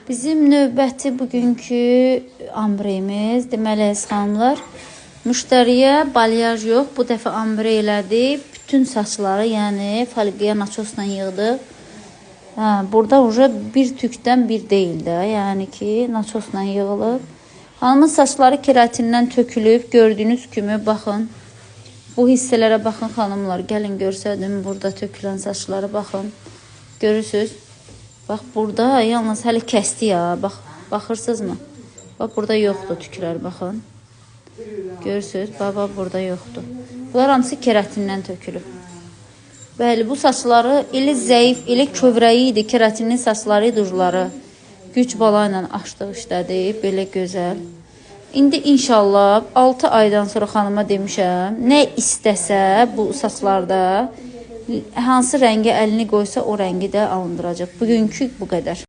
Bizim növbəti bugünkü ambreyimiz, deməli xanımlar, müştəriyə balyaj yox, bu dəfə ambre elədi. Bütün saçları, yəni folqiya naçosla yığdıq. Burada уже bir tükdən bir deyil də, yəni ki, naçosla yığılıb. Hanımın saçları keratindən tökülüb, gördüyünüz kimi, baxın. Bu hissələrə baxın xanımlar, gəlin görsədim, burada tökülən saçları baxın. Görürsünüz? Bax, burada yalnız hələ kəsdi ya, baxırsınızmı? Bax, burada yoxdur tüklər, baxın. Görürsünüz? Bax, burada yoxdur. Bunlar hamısı keratindən tökülüb. Bəli, bu saçları ili zəif, ili kövrəyi idi, keratinli saçları idi ucları. Güc bala ilə açdıq işlədi, belə gözəl. İndi inşallah 6 aydan sonra xanıma demişəm, nə istəsə bu saçlarda, hansı rəngə əlini qoysa o rəngi də alındıracaq. Bugünkü bu qədər.